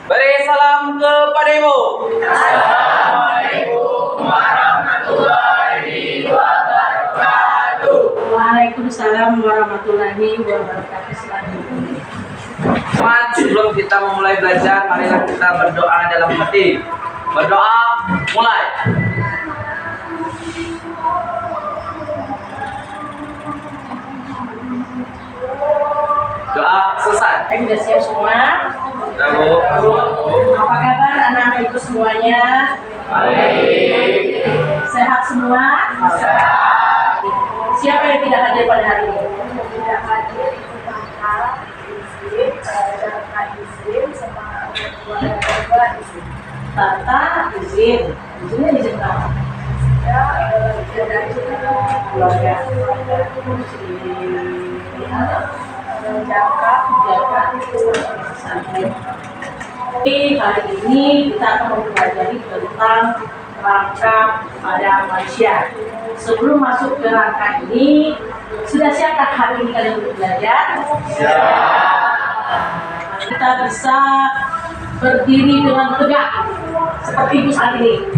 Beri salam kepada Ibu. Assalamualaikum warahmatullahi wabarakatuh. Waalaikumsalam warahmatullahi wabarakatuh. Sebelum kita memulai belajar, marilah kita berdoa dalam hati. Berdoa, mulai. Doa selesai. Sudah siap semua? Bu. Apa kabar anak-anak ibu semuanya? Baik. Sehat semua? Sehat. Siapa yang tidak hadir pada hari ini? Tidak hadir izin sama keluarga izin. Tata izin. Izinnya izin apa? Ya, dari Keluarga. Jadi hari ini kita akan mempelajari tentang rangka pada manusia. Sebelum masuk ke rangka ini, sudah siapkah hari ini kalian untuk belajar? Kita bisa berdiri dengan tegak seperti ibu saat ini.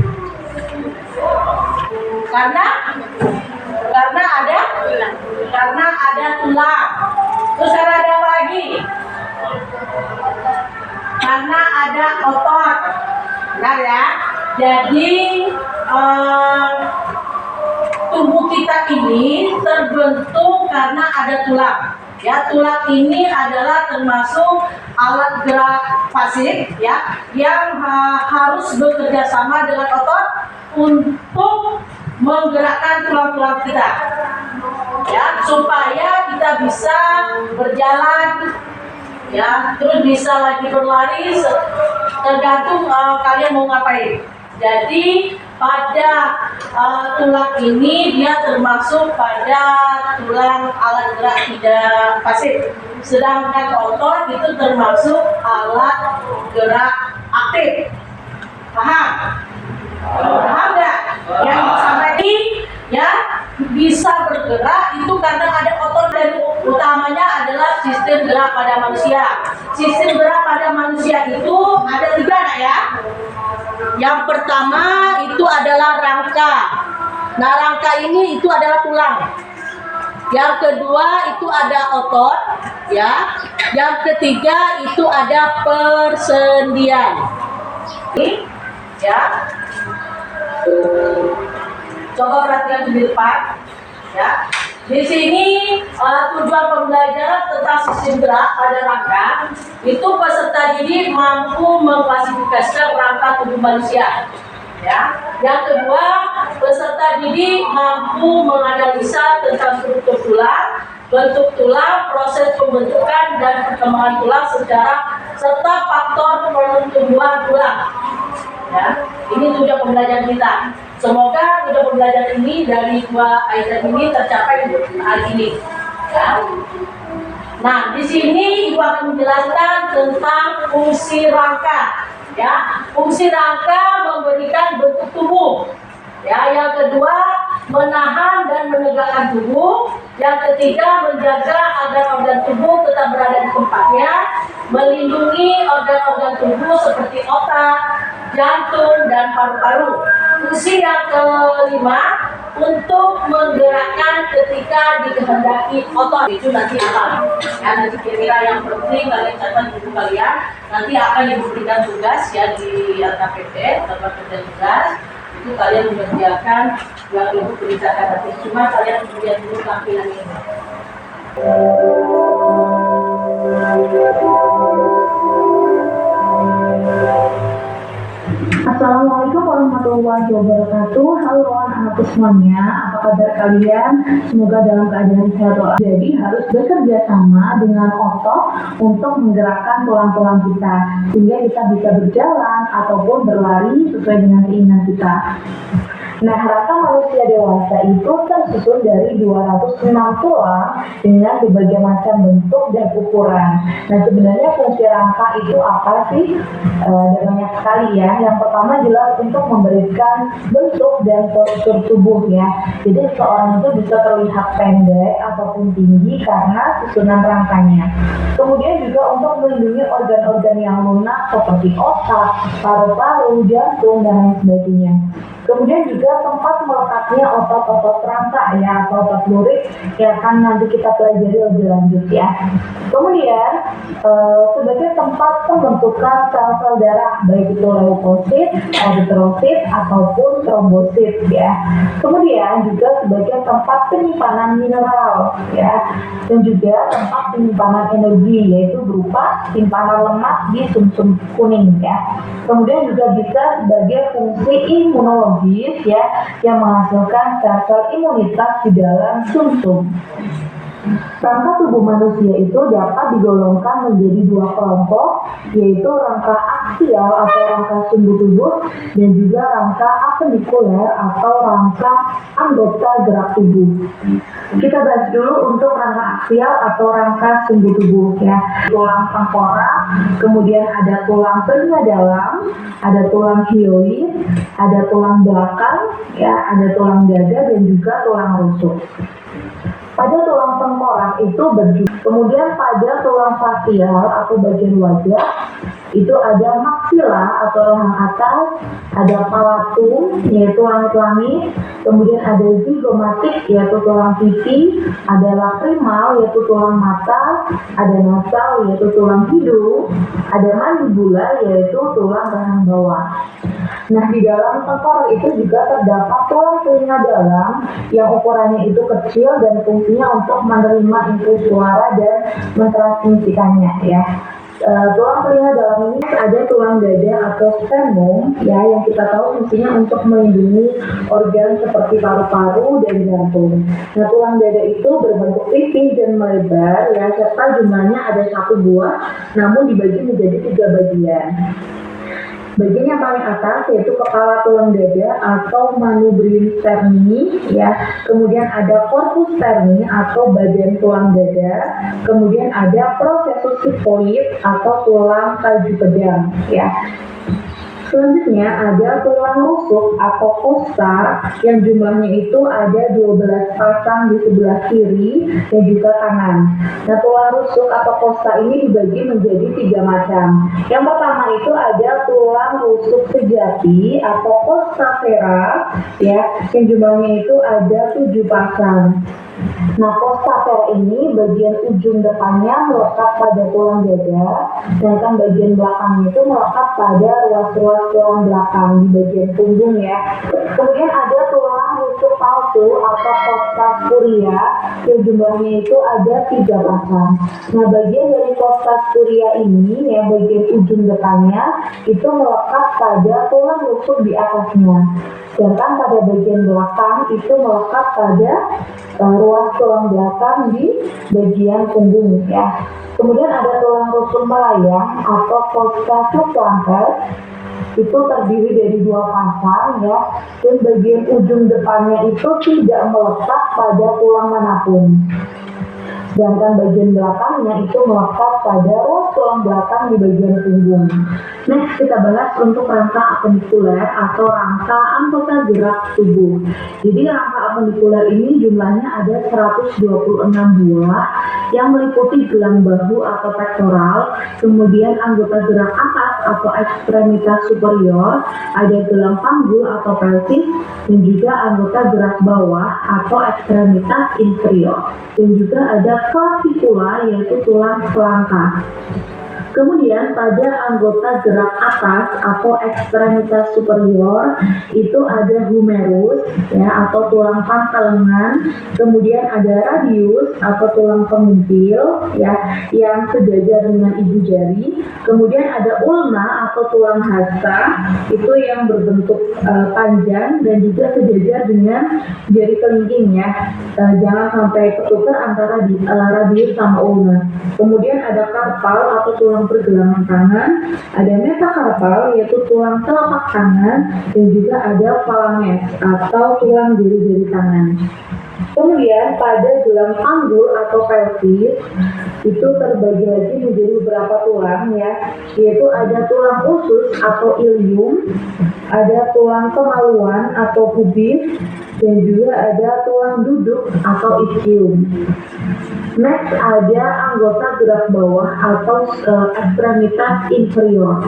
Karena ada tulang. Terus karena ada apa lagi? Karena ada otot. Benar ya? Jadi tubuh kita ini terbentuk karena ada tulang. Ya, tulang ini adalah termasuk alat gerak pasif ya, yang harus bekerja sama dengan otot untuk menggerakkan tulang-tulang kita. Ya, supaya kita bisa berjalan ya, terus bisa lagi berlari, tergantung kalian mau ngapain. Jadi pada tulang ini dia termasuk pada tulang alat gerak tidak pasif, sedangkan otot itu termasuk alat gerak aktif. Paham? Paham nggak? Yang sampai ini ya bisa bergerak itu karena ada otot, dan utamanya adalah sistem gerak pada manusia. Sistem gerak pada manusia itu ada 3 nak ya. Yang pertama itu adalah rangka. Nah, rangka ini itu adalah tulang. Yang kedua itu ada otot ya. Yang ketiga itu ada persendian. Ini ya. Coba perhatikan di depan ya. Di sini tujuan pembelajaran tentang sistem gerak pada rangka itu peserta didik mampu mengklasifikasikan rangka tubuh manusia. Ya. Yang kedua, peserta didik mampu menganalisa tentang struktur tulang, bentuk tulang, proses pembentukan dan perkembangan tulang serta faktor pertumbuhan tulang. Ya, ini tujuan pembelajaran kita. Semoga tujuan pembelajaran ini dari 2 item ini tercapai untuk hari ini. Ya. Nah, di sini Ibu akan menjelaskan tentang fungsi rangka. Ya, fungsi rangka memberikan bentuk tubuh. Ya, yang kedua menahan dan menegakkan tubuh. Yang ketiga menjaga agar organ tubuh tetap berada di tempatnya, melindungi organ-organ tubuh seperti otak, jantung dan paru-paru. Fungsi yang kelima untuk menggerakkan ketika dikehendaki otot. Itu nanti apa? Ya, nanti kira-kira yang penting kalian catat buku kalian. Nanti akan diberikan tugas ya di LKPP, tempat kerja tugas. Itu kalian mengerjakan yang ibu beritakan nanti. Cuma kalian lihat dulu tampilan ini. Assalamualaikum warahmatullahi wabarakatuh. Halo anak-anakku semuanya, apa kabar kalian? Semoga dalam keadaan sehat walafiat. Jadi harus bekerja sama dengan otot untuk menggerakkan tulang-tulang kita, sehingga kita bisa berjalan ataupun berlari sesuai dengan keinginan kita. Nah, rangka manusia dewasa itu tersusun dari 206 tulang dengan berbagai macam bentuk dan ukuran. Nah, sebenarnya fungsi rangka itu apa sih? Ada banyak sekali ya. Yang pertama jelas untuk memberikan bentuk dan postur tubuh ya. Jadi seseorang itu bisa terlihat pendek ataupun tinggi karena susunan rangkanya. Kemudian juga untuk melindungi organ-organ yang lunak seperti otak, paru-paru, jantung, dan lain sebagainya. Kemudian juga tempat melekatnya otot-otot rangka ya atau otot lurik yang akan nanti kita pelajari lebih lanjut ya. Kemudian sebagai tempat pembentukan sel-sel darah baik itu leukosit, eritrosit ataupun trombosit ya. Kemudian juga sebagai tempat penyimpanan mineral ya dan juga tempat penyimpanan energi yaitu berupa simpanan lemak di sumsum kuning ya. Kemudian juga bisa sebagai fungsi imunologis ya yang menghasilkan sel-sel imunitas di dalam sumsum. Rangka tubuh manusia itu dapat digolongkan menjadi dua kelompok, yaitu rangka aksial atau rangka sumbu tubuh dan juga rangka apendikuler atau rangka anggota gerak tubuh. Kita bahas dulu untuk rangka aksial atau rangka sumbu tubuh ya. Tulang tengkorak, kemudian ada tulang telinga dalam, ada tulang hyoid, ada tulang belakang, ya, ada tulang dada dan juga tulang rusuk. Pada tulang tengkorak itu berjumlah. Kemudian pada tulang facial atau bagian wajah itu ada maksila atau rahang atas, ada palatum yaitu langit-langit, kemudian ada zigomatik yaitu tulang pipi, ada lacrimal yaitu tulang mata, ada nasal yaitu tulang hidung, ada mandibula yaitu tulang rahang bawah. Nah, di dalam tengkorak itu juga terdapat tulang telinga dalam yang ukurannya itu kecil dan fungsinya untuk menerima input suara dan mentransmisikannya ya. Tulang telinga dalam ini ada tulang dada atau sternum ya yang kita tahu fungsinya untuk melindungi organ seperti paru-paru dan jantung. Nah, tulang dada itu berbentuk pipih dan melebar ya serta jumlahnya ada 1 buah namun dibagi menjadi 3 bagian. Bagian yang paling atas yaitu kepala tulang dada atau manubrium sterni ya. Kemudian ada corpus sterni atau bagian tulang dada. Kemudian ada processus sigmoid atau tulang tajuk pedang ya. Selanjutnya ada tulang rusuk atau kosta yang jumlahnya itu ada 12 pasang di sebelah kiri dan juga kanan. Nah, tulang rusuk atau kosta ini dibagi menjadi 3 macam. Yang pertama itu ada tulang rusuk sejati atau kosta vera ya, yang jumlahnya itu ada 7 pasang. Nah, kosta vera ini bagian ujung depannya melekat pada tulang dada, sedangkan bagian belakangnya itu melekat pada ruas-ruas tulang belakang di bagian punggung ya. Kemudian ada tulang rusuk palsu atau kosta spuria yang jumlahnya itu ada 3 pasang. Nah, bagian dari kosta spuria ini ya bagian ujung depannya itu melekat pada tulang rusuk di atasnya. Sedangkan pada bagian belakang itu melekat pada ruas tulang belakang di bagian punggung ya. Kemudian ada tulang rusuk melayang atau kosta subflanker itu terdiri dari 2 pasang ya, dan bagian ujung depannya itu tidak melekat pada tulang manapun. Sedangkan bagian belakangnya itu melekat pada ruas tulang belakang di bagian punggung. Next kita bahas untuk rangka apendikuler atau rangka anggota gerak tubuh. Jadi rangka apendikuler ini jumlahnya ada 126 buah yang meliputi gelang bahu atau pektoral, kemudian anggota gerak atas atau ekstremitas superior, ada gelang panggul atau pelvis, dan juga anggota gerak bawah atau ekstremitas inferior. Dan juga ada clavicula yaitu tulang selangkah. Kemudian pada anggota gerak atas atau ekstremitas superior itu ada humerus ya atau tulang pangkal lengan, kemudian ada radius atau tulang pengintil ya yang sejajar dengan ibu jari, kemudian ada ulna atau tulang hasta itu yang berbentuk panjang dan juga sejajar dengan jari kelingking ya. Jangan sampai ketukar antara radius sama ulna. Kemudian ada karpal atau tulang tulang pergelangan tangan, ada metakarpal yaitu tulang telapak tangan, dan juga ada phalanges atau tulang jari-jari tangan. Kemudian pada tulang panggul atau pelvis itu terbagi lagi menjadi beberapa tulang ya, yaitu ada tulang usus atau ilium, ada tulang kemaluan atau pubis, dan juga ada tulang duduk atau ischium. Next ada anggota gerak bawah atau ekstremitas inferior.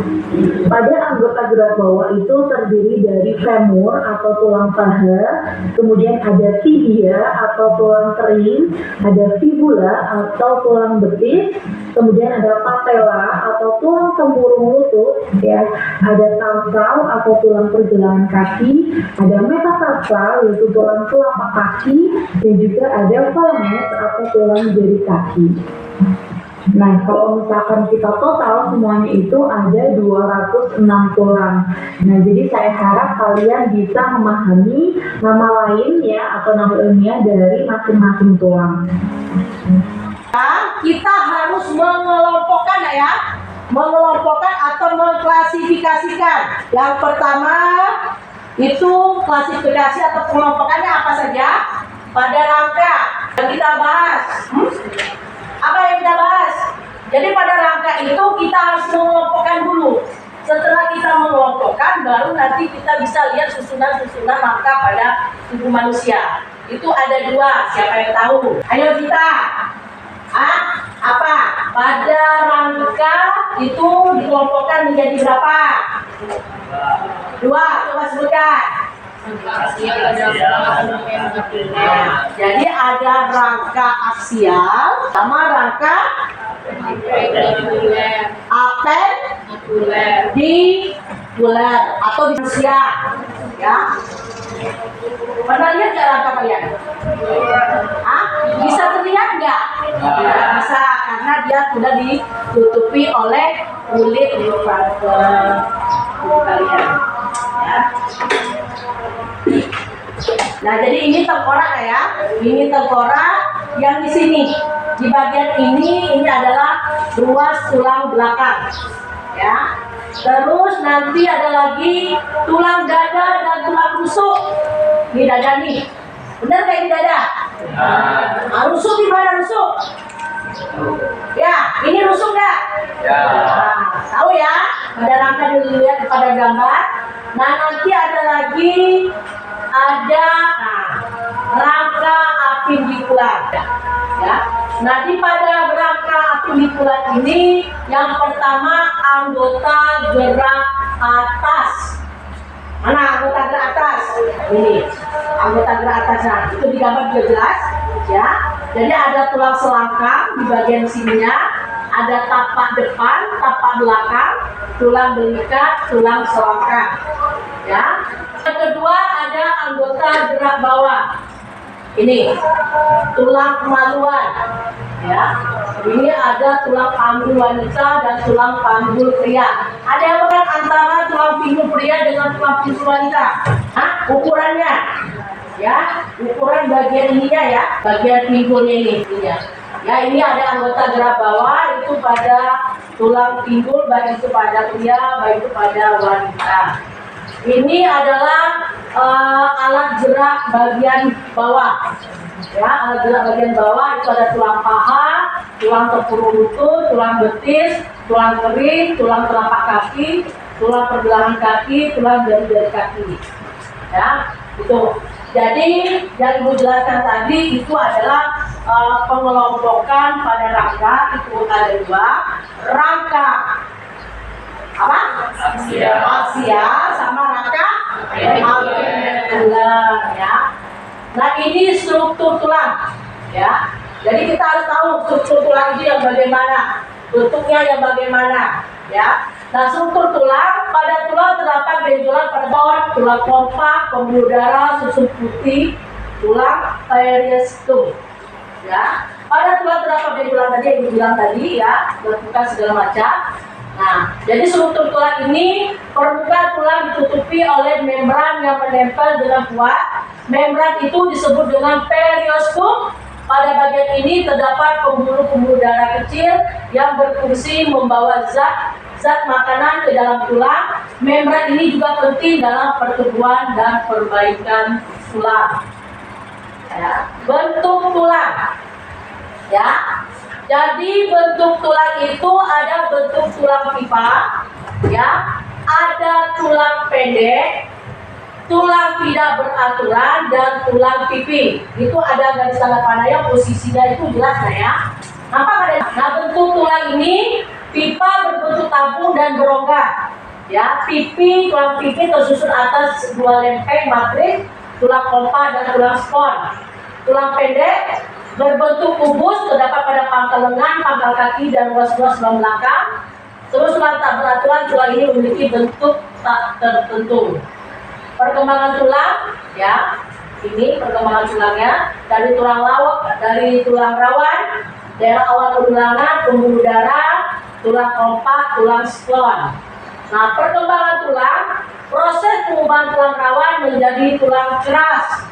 Pada anggota gerak bawah itu terdiri dari femur atau tulang paha, kemudian ada tibia atau tulang kering, ada fibula atau tulang betis, kemudian ada patella atau tulang tempurung lutut, ya, ada tarsal atau tulang pergelangan kaki, ada metatarsal yaitu tulang telapak kaki, dan juga ada phalanges atau tulang jari kaki. Nah, kalau misalkan kita total semuanya itu ada 206 tulang. Nah, jadi saya harap kalian bisa memahami nama lain ya atau nama ilmiah dari masing-masing tulang. Kita harus mengelompokkan ya, mengelompokkan atau mengklasifikasikan. Yang pertama itu klasifikasi atau pengelompokannya apa saja pada rangka yang kita bahas. Apa yang kita bahas? Jadi pada rangka itu kita harus mengelompokkan dulu. Setelah kita mengelompokkan, baru nanti kita bisa lihat susunan-susunan rangka pada tubuh manusia. Itu ada 2, siapa yang tahu? Ayo kita. Apa? Pada rangka itu dikelompokkan menjadi berapa? 2, coba sebutkan. Jadi ada rangka aksial sama rangka apendikuler atau di manusia, ya. Pernah lihat nggak rangka kalian? Bisa terlihat nggak? Tidak bisa, karena dia sudah ditutupi oleh kulit kalian. Ya. Nah, jadi ini tengkorak ya. Ini tengkorak yang di sini. Di bagian ini adalah ruas tulang belakang. Ya. Terus nanti ada lagi tulang dada dan tulang rusuk. Ini dada nih. Benar kayak ini dada? Rusuk di mana rusuk? Ya, ini rusuk nggak? Ya. Tahu ya? Pada rangka dilihat pada gambar. Nah, nanti ada lagi rangka apendikular. Ya. Nah, di pada rangka apendikular ini yang pertama anggota gerak atas. Mana anggota gerak atas? Ini anggota gerak atasnya. Itu di gambar juga jelas, ya. Jadi ada tulang selangkang di bagian sininya, ada tapak depan, tapak belakang, tulang belikat, tulang selangkang. Ya. Yang kedua ada anggota gerak bawah. Ini tulang kemaluan. Ya. Ini ada tulang panggul wanita dan tulang panggul pria. Ada yang bukan antara tulang pinggul pria dengan tulang pinggul wanita? Ukurannya. Ya, ukuran bagian ininya ya, bagian pinggulnya ini. Ya, ini ada anggota gerak bawah itu pada tulang pinggul, baik itu pada pria, baik itu pada wanita. Ini adalah alat gerak bagian bawah. Ya, alat gerak bagian bawah itu ada tulang paha, tulang tempurung lutut, tulang betis, tulang kering, tulang telapak kaki, tulang pergelangan kaki, tulang jari-jari kaki. Ya, itu. Jadi yang Ibu jelaskan tadi itu adalah pengelompokan pada rangka. Itu ada 2 rangka. Apa? Aksial sama rangka apendikular, ya. Nah, ini struktur tulang, ya. Jadi kita harus tahu struktur tulang itu yang bagaimana, bentuknya yang bagaimana, ya. Nah, struktur tulang, pada tulang terdapat benjolan pada bawah, tulang kompak, pembuluh darah, susun putih, tulang periosteum. Ya, pada tulang terdapat benjolan tadi yang dibilang tadi, ya, melakukan segala macam. Nah, jadi struktur tulang ini, permukaan tulang ditutupi oleh membran yang menempel dengan kuat. Membran itu disebut dengan periosteum Pada bagian ini terdapat pembuluh-pembuluh darah kecil yang berfungsi membawa zat makanan ke dalam tulang. Membran ini juga penting dalam pertumbuhan dan perbaikan tulang. Ya. Bentuk tulang. Ya. Jadi bentuk tulang itu ada bentuk tulang pipa, ya. Ada tulang pendek, tulang tidak beraturan, dan tulang pipi. Itu ada garis tanda panahnya, posisinya itu jelas nah ya. Nampak ada? Nah, bentuk tulang ini pipa berbentuk tabung dan berongga. Ya, tulang pipi tersusun atas dua lempeng matris, tulang kompa dan tulang spon. Tulang pendek berbentuk kubus terdapat pada pangkal lengan, pangkal kaki, dan ruas-ruas tulang belakang. Terus tulang tak beraturan, tulang ini memiliki bentuk tak tertentu. Perkembangan tulang, ya, ini perkembangan tulangnya dari tulang rawan, daerah awal pergelangan, pembuluh darah, tulang kompak, tulang spon. Nah, perkembangan tulang, proses perubahan tulang rawan menjadi tulang keras.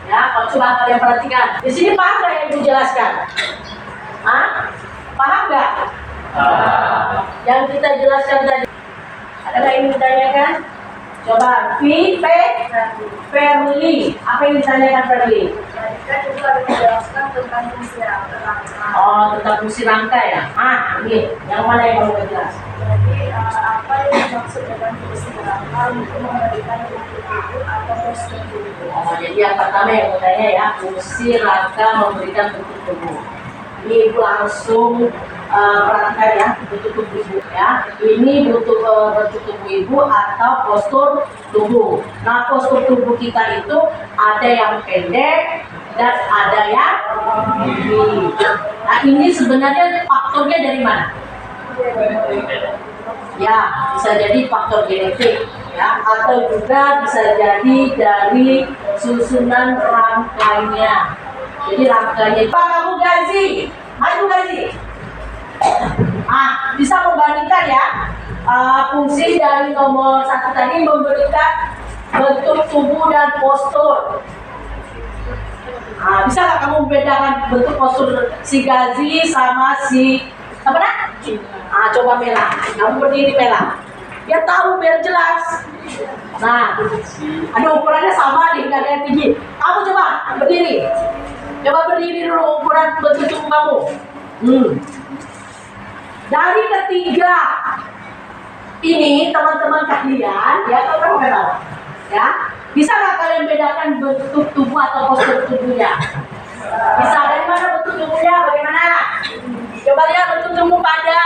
Ya, coba kalian perhatikan. Di sini paham nggak yang Ibu jelaskan? Hah? Paham nggak? Yang kita jelaskan tadi. Ada nggak yang ditanyakan? Coba, Verly. Apa yang ditanyakan Verly? Kita juga ada menjelaskan tentang fungsi rangka. Oh, tentang fungsi rangka ya? Ini. Yang mana yang kamu jelas? Jadi apa yang dimaksud dengan fungsi rangka untuk memberikan bentuk tubuh atau postur tubuh? Oh, jadi yang pertama yang mau tanya ya, fungsi rangka memberikan bentuk tubuh. Ini Ibu langsung perhatikan ya, bentuk tubuh Ibu ya. Ini bentuk tubuh Ibu atau postur tubuh. Nah, postur tubuh kita itu ada yang pendek dan ada yang tinggi. Nah, ini sebenarnya faktornya dari mana? Ya, bisa jadi faktor genetik ya, atau juga bisa jadi dari susunan rangkanya. Jadi rangkanya, Pak, kamu Gazi, ayo Gazi. Bisa membandingkan ya, fungsi dari nomor 1 tadi memberikan bentuk tubuh dan postur. Bisa nggak kamu membedakan bentuk postur si Gazi sama si apa nak? Coba Mela, kamu berdiri Mela. Biar tahu, biar jelas. Nah, ada ukurannya sama nih, nggak ada yang tinggi. Kamu coba berdiri. Coba berdiri dulu, ukuran bentuk tubuh kamu. Dari ketiga ini teman-teman kalian, ya kamu tahu, ya bisa nggak kalian bedakan bentuk tubuh atau postur tubuhnya? Bisa. Dari mana bentuk tubuhnya? Bagaimana? Coba lihat bentuk tubuh pada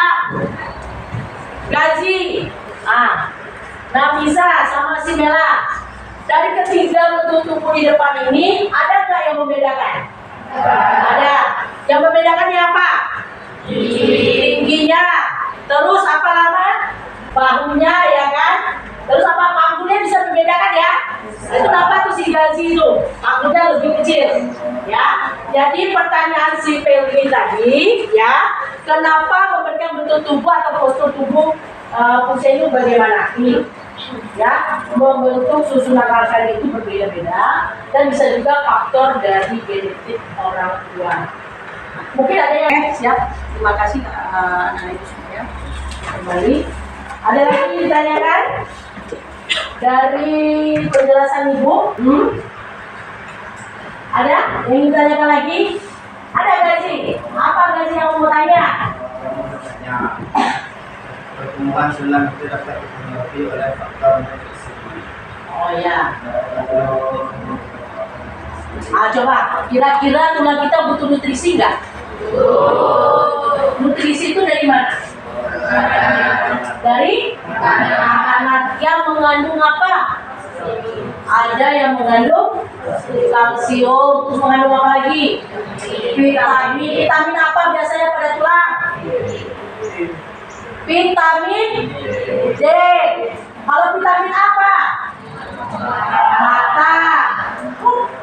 Gazi. Nah bisa sama si Mela. Dari ketiga bentuk tubuh di depan ini, ada nggak yang membedakan? Ada. Yang membedakannya apa? Tingginya. Terus apa nama? Bahunya, ya kan? Terus apa, panggulnya bisa membedakan ya? Itu apa tuh si Gazi itu? Panggulnya lebih kecil, ya. Jadi pertanyaan si Pelri tadi, ya, kenapa memberikan bentuk tubuh atau postur tubuh fungsinya itu bagaimana? Ini, ya, membentuk susunan rangkanya itu berbeda-beda dan bisa juga faktor dari genetik orang tua. Mungkin ada yang siap. Terima kasih anak ibu semuanya. Kembali. Ada lagi yang ditanyakan dari penjelasan ibu? Ada yang ditanyakan lagi? Ada Gazi? Apa Gazi yang mau tanya? Pertumbuhan tulang itu dapat dipengaruhi oleh faktor nutrisi. Oh ya. Coba kira-kira tulang kita butuh nutrisi nggak? Nutrisi itu dari mana? Dari makanan yang mengandung apa? Ada yang mengandung kalsium, terus mengandung apa lagi? Vitamin. Vitamin apa biasanya pada tulang? Vitamin D. Kalau vitamin apa? Mata.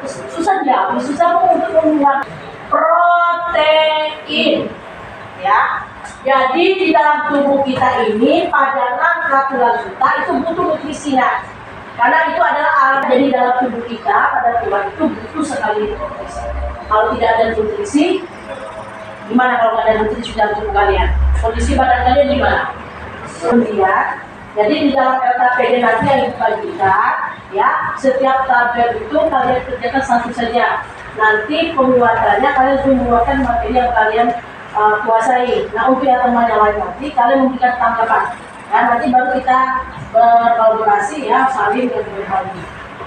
Susah ya, susah untuk membuat protein. Ya. Jadi di dalam tubuh kita ini pada rangka tulang kita itu butuh nutrisinya. Karena itu adalah alat, jadi dalam tubuh kita pada tulang itu butuh sekali nutrisi. Kalau tidak ada nutrisi, gimana kalau nggak ada nutrisi dalam tubuh kalian? Kondisi badan kalian gimana? Kemudian, jadi di dalam LKPD nanti yang dibagikan, ya setiap tabel itu kalian kerjakan satu saja. Nanti penguatannya kalian menguatkan materi yang kalian kuasai. Nah untuk yang teman yang lain nanti kalian memberikan tanggapan. Ya nanti baru kita berkolaborasi ya saling berbagi.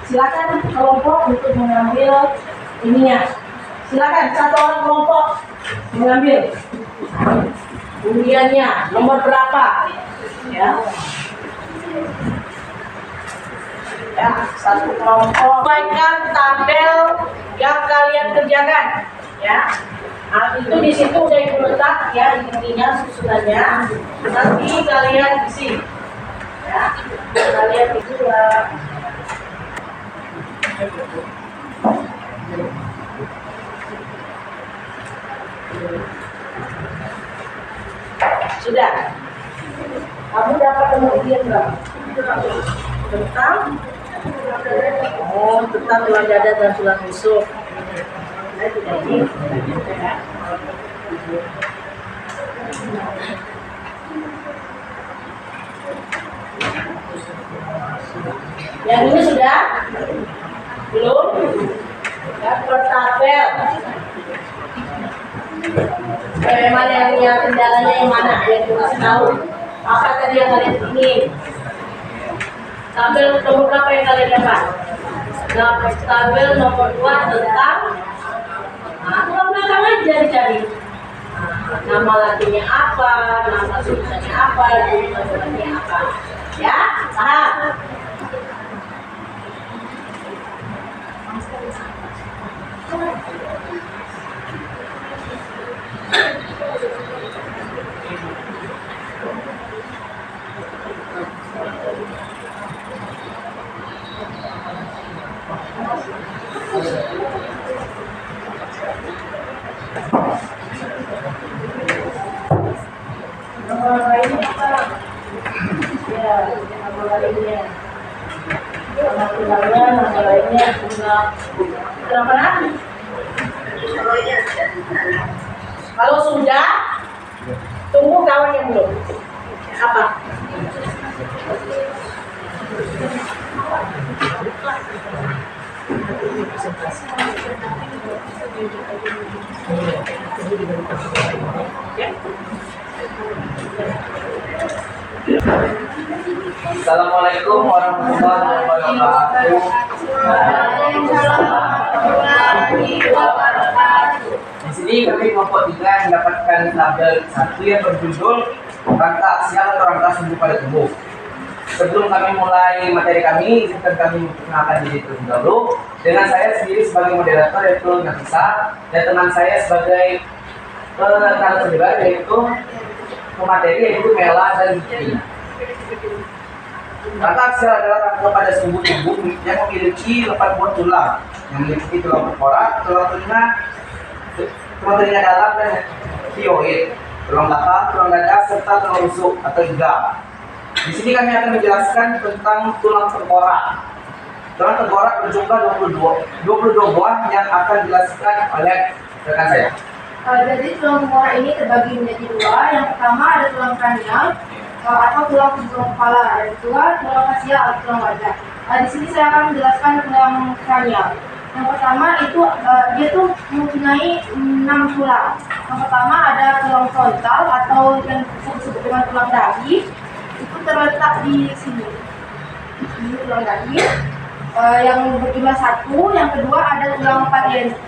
Silakan kelompok untuk mengambil ininya. Silakan satu orang kelompok mengambil undiannya nomor berapa? Ya. Ya, satu kelompok baikkan tabel yang kalian kerjakan ya. Nah, itu di situ udah ibu letak ya intinya susunannya. Nanti kalian isi ya. Kalian itu ya. Sudah. Kamu dapat kemudian berapa? Tentang tentang tulang dada dan tulang rusuk. Yang ini sudah? Belum? Ya, per tabel. Mana yang kendalanya yang mana? Yang kita tahu. Apa tadi yang kalian ingin? Tabel nomor berapa yang kalian dapat? Nah, tabel nomor 2 tentang tulang belakang aja dicari. Nama latinnya apa, nama tulisannya apa, tulisannya apa. Ya, paham? Nama lainnya apa? Ya, nama lainnya. Nama tulangnya, nama lainnya tulang. Kenapa nanti? Kalau sudah, tunggu kawan yang belum. Apa? Assalamualaikum warahmatullahi wabarakatuh. Di sini kami kelompok 3 mendapatkan tabel 1 yang berjudul rangka aksial atau rangka sumbu pada tubuh. Sebelum kami mulai materi kami, izinkan kami mengenalkan diri terlebih dahulu. Dengan saya sendiri sebagai moderator yaitu Nafisa, dan teman saya sebagai narasumber yaitu pemateri yaitu Mela dan Gina. Rangka aksial adalah rangka pada sumbu tubuh yang memiliki 8 buah tulang yang meliputi tulang tengkorak, tulang telinga dalam dan hyoid, tulang belakang, tulang dada serta tulang rusuk atau iga. Di sini kami akan menjelaskan tentang tulang tengkorak. Tulang tengkorak berjumlah 22 buah yang akan dijelaskan oleh rekan saya. Jadi tulang tengkorak ini terbagi menjadi 2. Yang pertama ada tulang kranial atau tulang kepala, dan kedua tulang fasial atau tulang wajah. Di sini saya akan menjelaskan tulang kranial. Yang pertama itu dia tuh mempunyai 6 tulang. Yang pertama ada tulang frontal atau yang disebut dengan tulang dahi. Itu terletak di sini. Ini tulang dahi. Yang berjumlah 1. Yang kedua ada tulang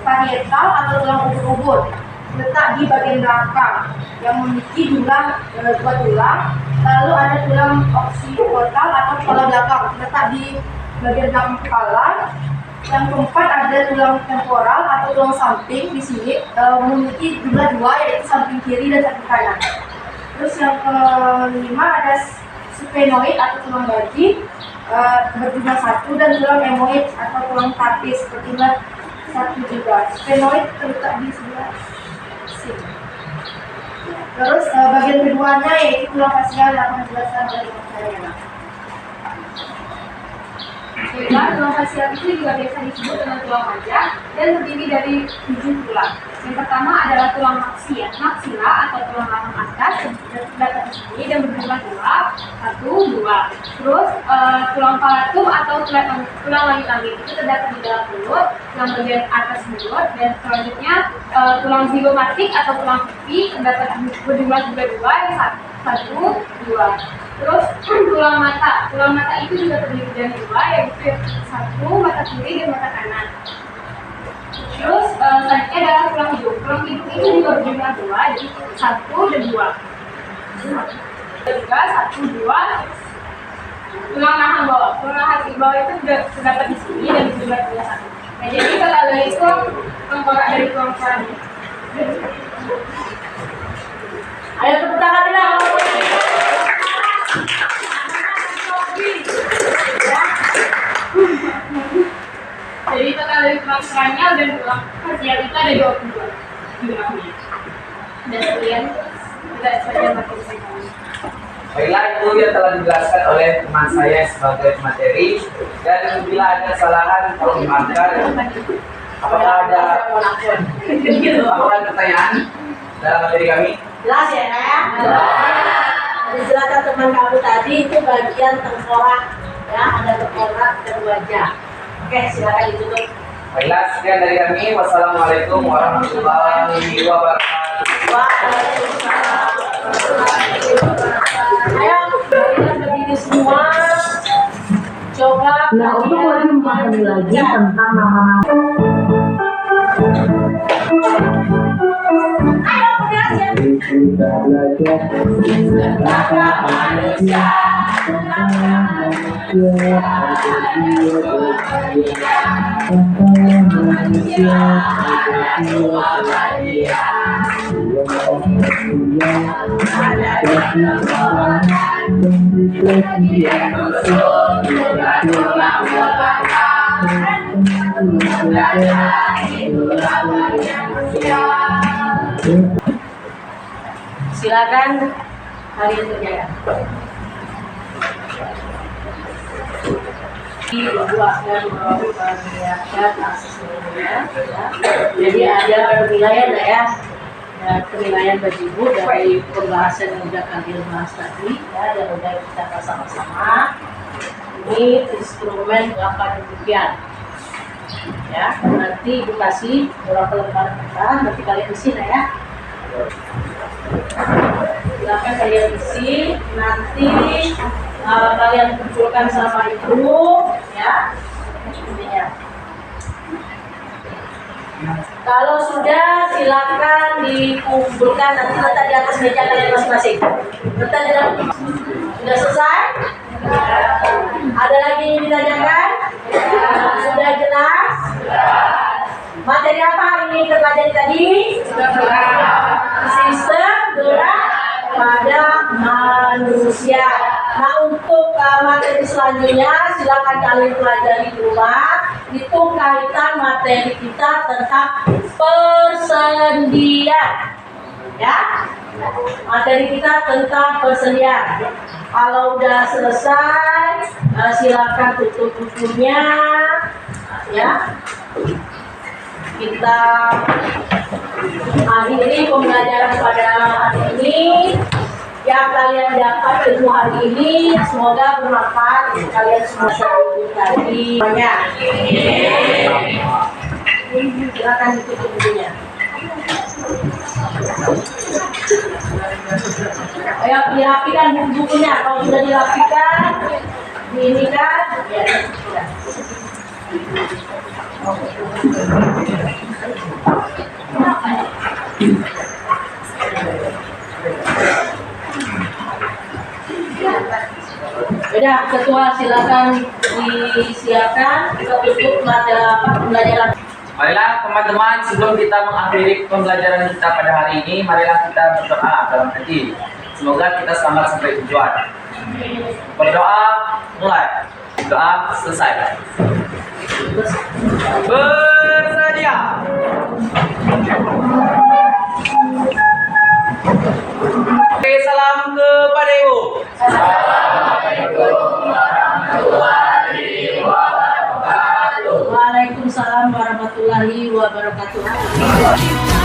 parietal atau tulang ubur-ubur, letak di bagian belakang yang memiliki jumlah 2 tulang. Lalu ada tulang oksipital atau kepala belakang, letak di bagian belakang kepala. Yang keempat ada tulang temporal atau tulang samping di sini, memiliki jumlah 2 yaitu samping kiri dan samping kanan. Terus yang kelima ada sphenoid atau tulang gaji, berjumlah 1, dan tulang emoid atau tulang tapis berjumlah 1 juga. Sphenoid terletak di sebelah sini. Terus bagian keduanya yaitu tulang fasial yang akan dijelaskan oleh saya. Baiklah, tulang fasial itu juga biasa disebut dengan tulang wajah dan terdiri dari 7 tulang. Yang pertama adalah tulang maksila atau tulang rahang atas yang terdapat di sini dan berjumlah 2, 1, 2. Terus tulang palatum atau tulang langit-langit itu terdapat di dalam mulut, tulang bagian atas mulut, dan selanjutnya tulang zigomatik atau tulang pipi terdapat berjumlah juga 2, yang 1, 2. Terus tulang mata itu juga terdiri dari 2, yaitu 1 mata kiri dan mata kanan. Terus selanjutnya adalah tulang hidung itu juga berjumlah 2, jadi 1 dan 2. Juga 1, 2. Tulang rahang bawah itu juga terdapat di sini dan berjumlah 1. Nah, jadi total dari tulang tengkorak dari tulang korang. Ayo tepuk tangan dulu. Jadi total dari tulang kranial dan tulang fasial itu ada 22 jumlahnya. Dan kemudian kita saja pakai kami. Baiklah, itu yang telah dijelaskan oleh teman saya sebagai materi. Dan bila ada kesalahan, tolong dimaafkan. Apakah ada pertanyaan dalam materi kami? Jelas ya, Kak? Jadi silakan teman kamu tadi itu bagian tengkorak, ya, ada tengkorak dan wajah. Oke, silakan ditutup. Baiklah, sekian dari kami. Wassalamualaikum warahmatullahi wabarakatuh. Waalaikumsalam. Ayo, kalian berdiri semua. Coba. Nah, untuk lebih memahami lagi tentang nama-nama Ayo, belajar. kita belajar Tentang manusia. Silakan kalian kerjakan. Dibuatkan jadi ada penilaian ya, penilaian bagi ibu dari pembahasan yang sudah kalian bahas tadi ya, dan sudah kita bersama-sama. Ini instrumen apa demikian ya, nanti ibu kasih beberapa lembar kertas, nanti kalian isi ya. Silakan kalian isi, nanti kalian kumpulkan sama ibu ya. Intinya. Kalau sudah silakan dikumpulkan, nanti letak di atas meja kalian masing-masing. Letak di dalam. Sudah selesai? Ada lagi yang ditanyakan? Sudah jelas? Materi apa hari ini kita pelajari tadi? Sistem gerak pada manusia. Nah, untuk materi selanjutnya silakan kalian pelajari di rumah. Itu kaitan materi kita tentang persendian. Ya, materi kita tentang persendian. Kalau udah selesai, silakan tutup bukunya. Ya, kita akhiri pembelajaran pada hari ini. Yang kalian dapat ilmu hari ini semoga bermanfaat untuk kalian semua tadi banyak. Silakan ditutup bukunya. Ayo dirapikan buku-bukunya. Kalau sudah dirapikan, diinikan, ya sudah. Sudah, ketua silakan disiapkan. Kita tutup pembelajaran. Baiklah teman-teman, sebelum kita mengakhiri pembelajaran kita pada hari ini, marilah kita berdoa dalam hati. Semoga kita selamat sampai tujuan. Berdoa mulai, doa selesai. Bersedia. Oke, salam kepada ibu. Assalamualaikum warahmatullahi wabarakatuh. wabarakatuh.